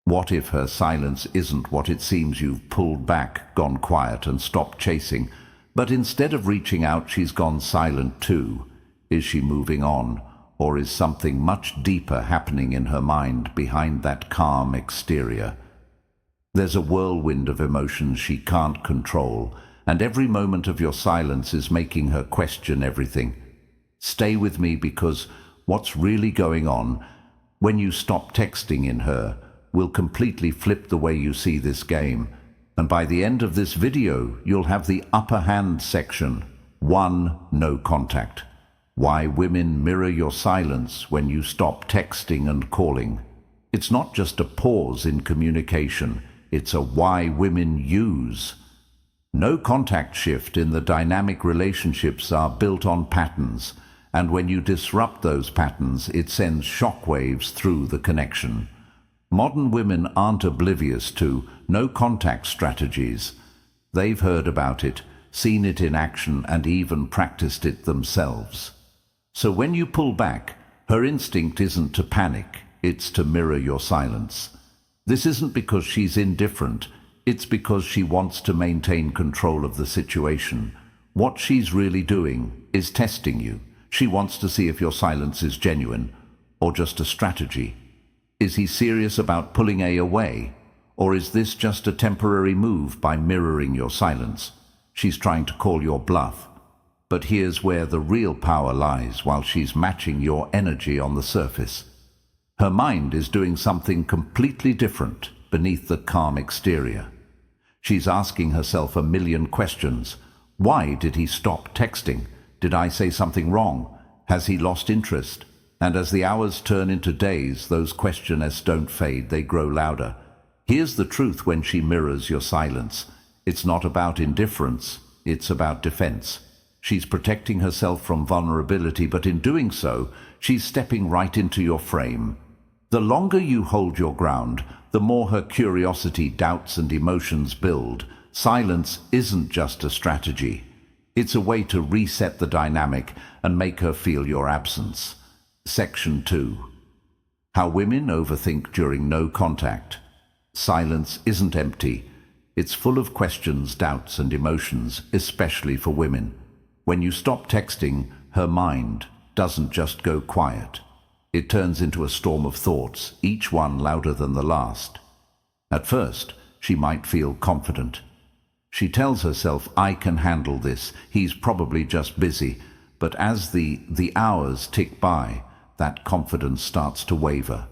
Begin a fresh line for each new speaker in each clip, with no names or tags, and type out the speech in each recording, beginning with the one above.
What if her silence isn't what it seems? You've pulled back, gone quiet, and stopped chasing, but instead of reaching out, she's gone silent too. Is she moving on, or is something much deeper happening in her mind behind that calm exterior? There's a whirlwind of emotions she can't control, and every moment of your silence is making her question everything. Stay with me, because what's really going on when you stop texting in her will completely flip the way you see this game. And by the end of this video, you'll have the upper hand section. 1. No contact. Why women mirror your silence when you stop texting and calling. It's not just a pause in communication, it's a why women use. No contact shift in the dynamic relationships are built on patterns, and when you disrupt those patterns, it sends shockwaves through the connection. Modern women aren't oblivious to no contact strategies. They've heard about it, seen it in action, and even practiced it themselves. So when you pull back, her instinct isn't to panic, it's to mirror your silence. This isn't because she's indifferent, it's because she wants to maintain control of the situation. What she's really doing is testing you. She wants to see if your silence is genuine or just a strategy. Is he serious about pulling A away? Or is this just a temporary move by mirroring your silence? She's trying to call your bluff. But here's where the real power lies while she's matching your energy on the surface. Her mind is doing something completely different beneath the calm exterior. She's asking herself a million questions. Why did he stop texting? Did I say something wrong? Has he lost interest? And as the hours turn into days, those questions don't fade, they grow louder. Here's the truth when she mirrors your silence. It's not about indifference, it's about defense. She's protecting herself from vulnerability, but in doing so, she's stepping right into your frame. The longer you hold your ground, the more her curiosity, doubts, and emotions build. Silence isn't just a strategy. It's a way to reset the dynamic and make her feel your absence. Section 2. How women overthink during no contact. Silence isn't empty. It's full of questions, doubts, and emotions, especially for women. When you stop texting, her mind doesn't just go quiet. It turns into a storm of thoughts, each one louder than the last. At first, she might feel confident. She tells herself, I can handle this, he's probably just busy. But as the hours tick by, that confidence starts to waver.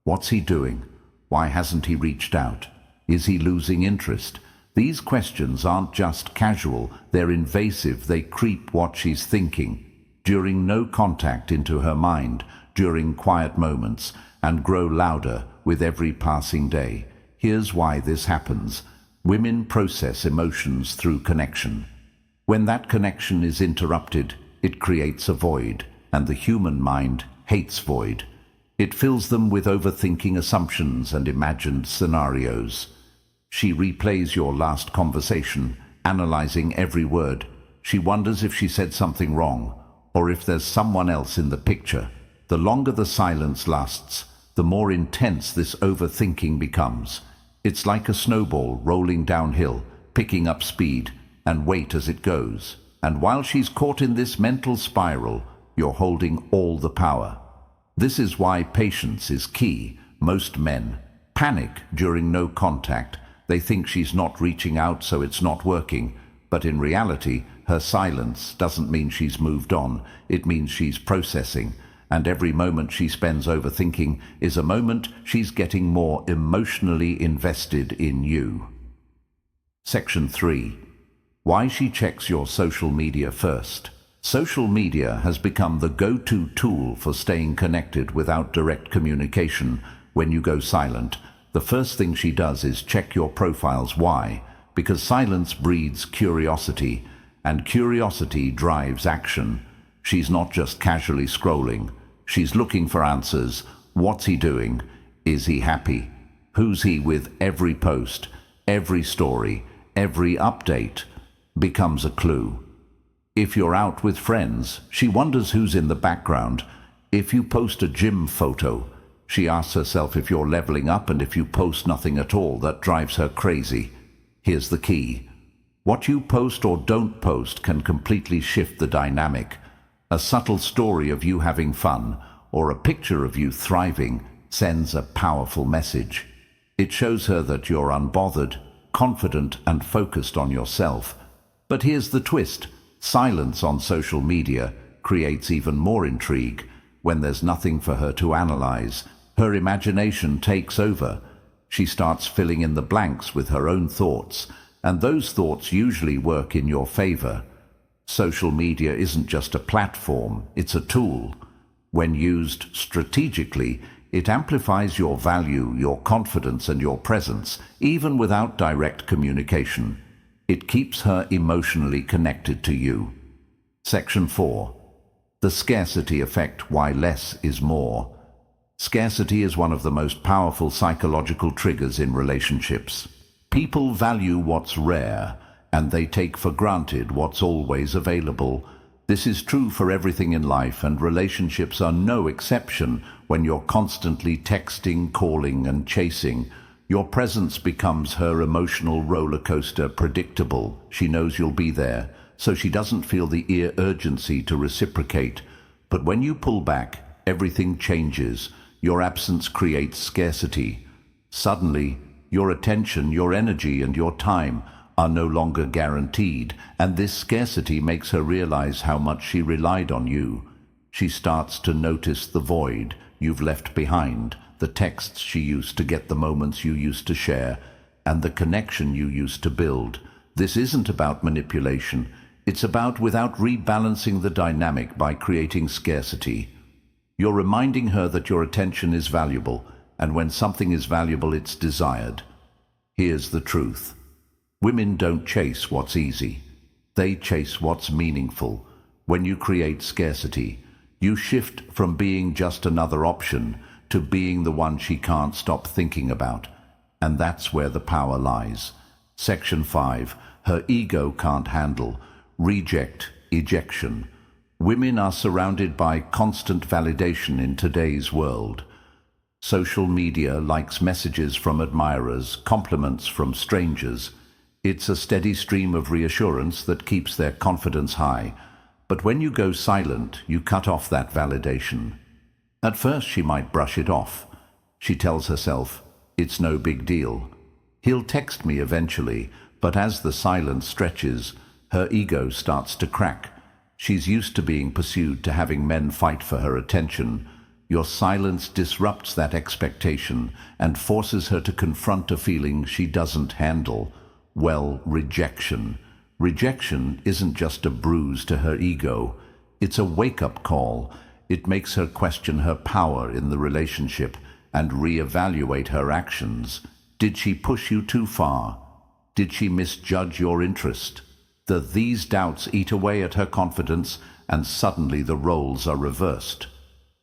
What's he doing? Why hasn't he reached out? Is he losing interest? These questions aren't just casual, they're invasive, they creep what she's thinking during no contact into her mind, during quiet moments, and grow louder with every passing day. Here's why this happens. Women process emotions through connection. When that connection is interrupted, it creates a void, and the human mind hates void. It fills them with overthinking assumptions and imagined scenarios. She replays your last conversation, analyzing every word. She wonders if she said something wrong, or if there's someone else in the picture. The longer the silence lasts, the more intense this overthinking becomes. It's like a snowball rolling downhill, picking up speed, and weight as it goes. And while she's caught in this mental spiral, you're holding all the power. This is why patience is key. Most men panic during no contact. They think she's not reaching out, so it's not working. But in reality, her silence doesn't mean she's moved on. It means she's processing. And every moment she spends overthinking is a moment she's getting more emotionally invested in you. Section 3. Why she checks your social media first. Social media has become the go-to tool for staying connected without direct communication. When you go silent, the first thing she does is check your profiles. Why? Because silence breeds curiosity, and curiosity drives action. She's not just casually scrolling. She's looking for answers. What's he doing? Is he happy? Who's he with? Every post, every story, every update becomes a clue. If you're out with friends, she wonders who's in the background. If you post a gym photo, She asks herself if you're leveling up, and if you post nothing at all, that drives her crazy. Here's the key. What you post or don't post can completely shift the dynamic. A subtle story of you having fun, or a picture of you thriving, sends a powerful message. It shows her that you're unbothered, confident, and focused on yourself. But here's the twist. Silence on social media creates even more intrigue. When there's nothing for her to analyze, her imagination takes over. She starts filling in the blanks with her own thoughts, and those thoughts usually work in your favor. Social media isn't just a platform, it's a tool. When used strategically, it amplifies your value, your confidence, and your presence, even without direct communication. It keeps her emotionally connected to you. Section 4. The scarcity effect, why less is more. Scarcity is one of the most powerful psychological triggers in relationships. People value what's rare, and they take for granted what's always available. This is true for everything in life, and relationships are no exception. When you're constantly texting, calling, and chasing, your presence becomes her emotional roller coaster. Predictable. She knows you'll be there, so she doesn't feel the urgency to reciprocate. But when you pull back, everything changes. Your absence creates scarcity. Suddenly, your attention, your energy, and your time are no longer guaranteed, and this scarcity makes her realize how much she relied on you. She starts to notice the void you've left behind, the texts she used to get, the moments you used to share, and the connection you used to build. This isn't about manipulation. It's about without rebalancing the dynamic by creating scarcity. You're reminding her that your attention is valuable, and when something is valuable, it's desired. Here's the truth. Women don't chase what's easy. They chase what's meaningful. When you create scarcity, you shift from being just another option to being the one she can't stop thinking about. And that's where the power lies. Section 5. Her ego can't handle. Reject, ejection. Women are surrounded by constant validation in today's world. Social media likes messages from admirers, compliments from strangers. It's a steady stream of reassurance that keeps their confidence high. But when you go silent, you cut off that validation. At first, she might brush it off. She tells herself, it's no big deal. He'll text me eventually, but as the silence stretches, her ego starts to crack. She's used to being pursued, to having men fight for her attention. Your silence disrupts that expectation and forces her to confront a feeling she doesn't handle. Well, rejection. Rejection isn't just a bruise to her ego. It's a wake-up call. It makes her question her power in the relationship and reevaluate her actions. Did she push you too far? Did she misjudge your interest? These doubts eat away at her confidence, and suddenly the roles are reversed.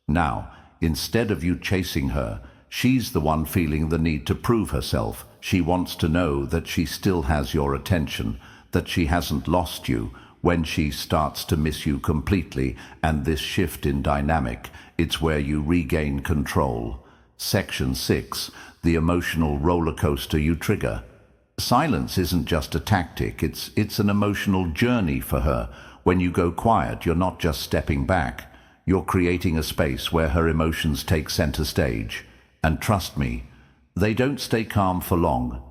Now, instead of you chasing her, she's the one feeling the need to prove herself. She wants to know that she still has your attention, that she hasn't lost you. When she starts to miss you completely, and this shift in dynamic, it's where you regain control. Section 6. The emotional roller coaster you trigger. Silence isn't just a tactic, it's an emotional journey for her. When you go quiet, you're not just stepping back. You're creating a space where her emotions take center stage. And trust me, they don't stay calm for long.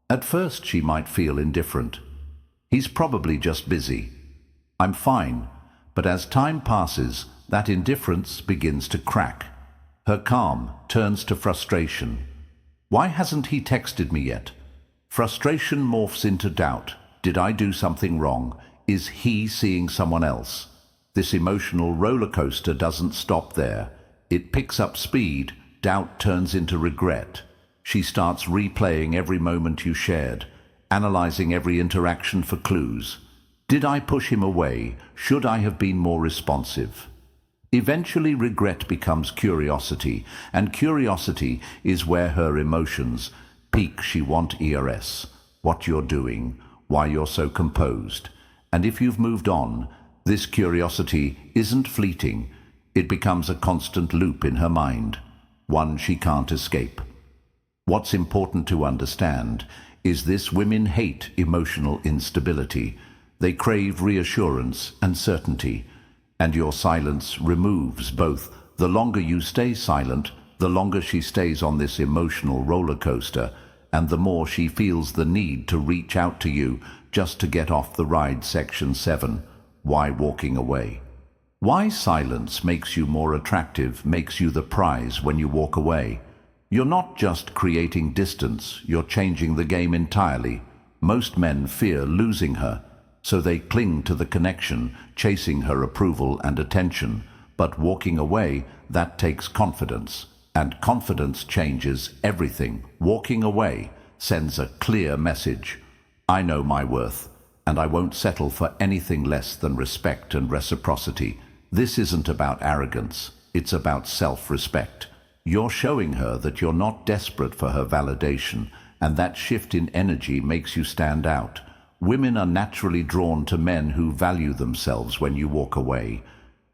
At first, she might feel indifferent. He's probably just busy. I'm fine. But as time passes, that indifference begins to crack. Her calm turns to frustration. Why hasn't he texted me yet? Frustration morphs into doubt. Did I do something wrong? Is he seeing someone else? This emotional roller coaster doesn't stop there. It picks up speed. Doubt turns into regret. She starts replaying every moment you shared, analyzing every interaction for clues. Did I push him away? Should I have been more responsive? Eventually, regret becomes curiosity, and curiosity is where her emotions peak. She wants ERS, what you're doing, why you're so composed. And if you've moved on, this curiosity isn't fleeting. It becomes a constant loop in her mind. one she can't escape. What's important to understand is this: women hate emotional instability. They crave reassurance and certainty, and your silence removes both. The longer you stay silent, the longer she stays on this emotional roller coaster, and the more she feels the need to reach out to you just to get off the ride. Section 7. Why walking away? Why silence makes you more attractive, makes you the prize when you walk away. You're not just creating distance, you're changing the game entirely. Most men fear losing her, so they cling to the connection, chasing her approval and attention. But walking away, that takes confidence. And confidence changes everything. Walking away sends a clear message. I know my worth, and I won't settle for anything less than respect and reciprocity. This isn't about arrogance, it's about self-respect. You're showing her that you're not desperate for her validation, and that shift in energy makes you stand out. Women are naturally drawn to men who value themselves. When you walk away,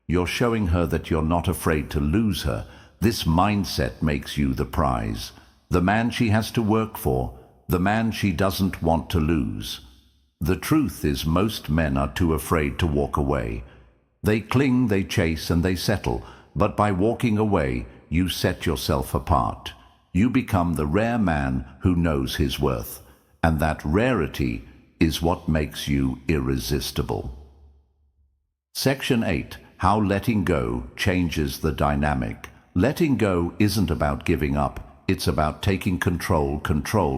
you're showing her that you're not afraid to lose her. This mindset makes you the prize, the man she has to work for, the man she doesn't want to lose. The truth is, most men are too afraid to walk away. They cling, they chase, and they settle. But by walking away, you set yourself apart. You become the rare man who knows his worth. And that rarity is what makes you irresistible. Section 8. How letting go changes the dynamic. Letting go isn't about giving up. It's about taking control.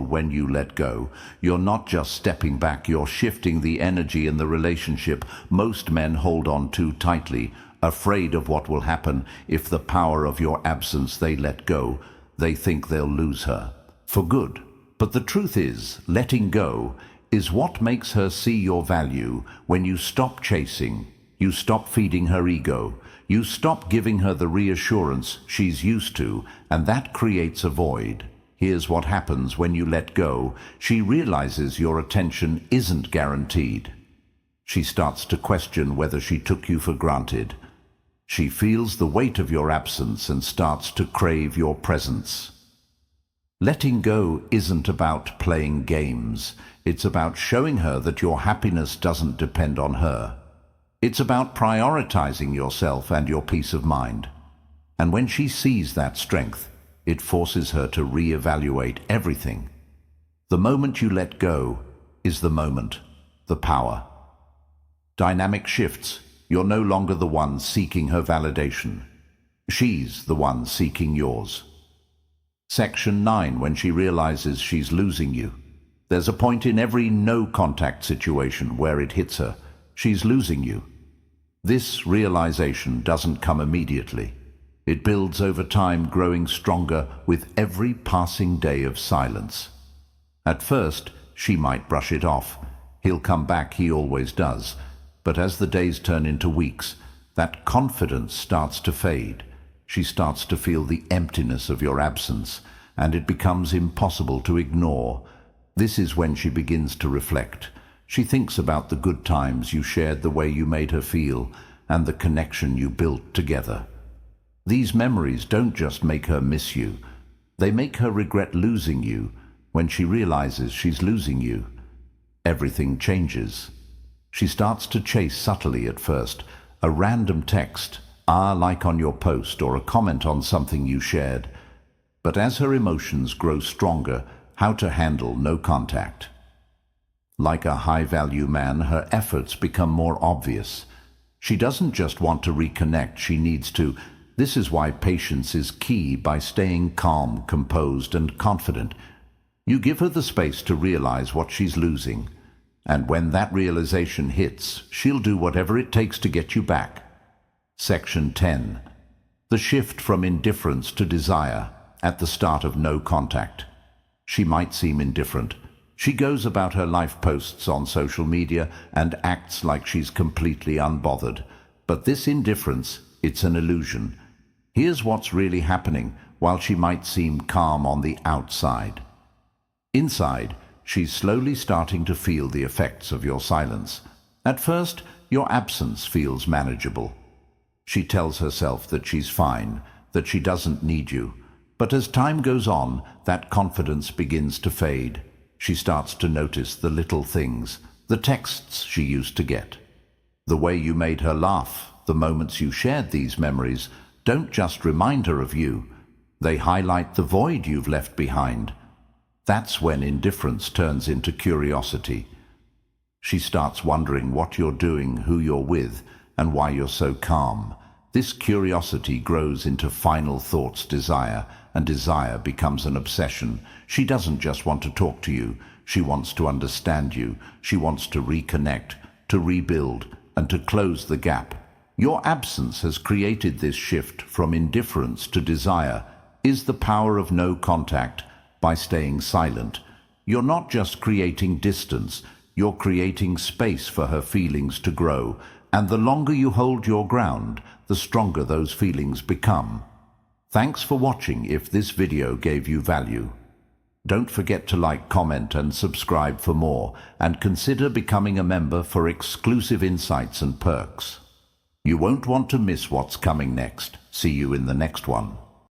When you let go, you're not just stepping back, you're shifting the energy in the relationship. Most men hold on too tightly, afraid of what will happen if the power of your absence. They let go. They think they'll lose her for good. But the truth is, letting go is what makes her see your value. When you stop chasing, you stop feeding her ego. You stop giving her the reassurance she's used to, and that creates a void. Here's what happens when you let go. She realizes your attention isn't guaranteed. She starts to question whether she took you for granted. She feels the weight of your absence and starts to crave your presence. Letting go isn't about playing games. It's about showing her that your happiness doesn't depend on her. It's about prioritizing yourself and your peace of mind. And when she sees that strength, it forces her to reevaluate everything. The moment you let go is the moment, the power. Dynamic shifts. You're no longer the one seeking her validation. She's the one seeking yours. Section 9. When she realizes she's losing you. There's a point in every no-contact situation where it hits her. She's losing you. This realization doesn't come immediately. It builds over time, growing stronger with every passing day of silence. At first, she might brush it off. He'll come back, he always does. But as the days turn into weeks, that confidence starts to fade. She starts to feel the emptiness of your absence, and it becomes impossible to ignore. This is when she begins to reflect. She thinks about the good times you shared, the way you made her feel, and the connection you built together. These memories don't just make her miss you. They make her regret losing you. When she realizes she's losing you, everything changes. She starts to chase subtly at first, a random text, like on your post, or a comment on something you shared. But as her emotions grow stronger, how to handle no contact. Like a high-value man, her efforts become more obvious. She doesn't just want to reconnect, she needs to. This is why patience is key. By staying calm, composed, and confident, you give her the space to realize what she's losing. And when that realization hits, she'll do whatever it takes to get you back. Section 10. The shift from indifference to desire at the start of no contact. She might seem indifferent. She goes about her life, posts on social media, and acts like she's completely unbothered. But this indifference, it's an illusion. Here's what's really happening. While she might seem calm on the outside, inside, she's slowly starting to feel the effects of your silence. At first, your absence feels manageable. She tells herself that she's fine, that she doesn't need you. But as time goes on, that confidence begins to fade. She starts to notice the little things, the texts she used to get. The way you made her laugh, the moments you shared these memories, don't just remind her of you. They highlight the void you've left behind. That's when indifference turns into curiosity. She starts wondering what you're doing, who you're with, and why you're so calm. This curiosity grows into final thoughts, desire, and desire becomes an obsession. She doesn't just want to talk to you. She wants to understand you. She wants to reconnect, to rebuild, and to close the gap. Your absence has created this shift from indifference to desire. Is the power of no contact. By staying silent, you're not just creating distance, you're creating space for her feelings to grow, and the longer you hold your ground, the stronger those feelings become. Thanks for watching. If this video gave you value, don't forget to like, comment, and subscribe for more, and consider becoming a member for exclusive insights and perks. You won't want to miss what's coming next. See you in the next one.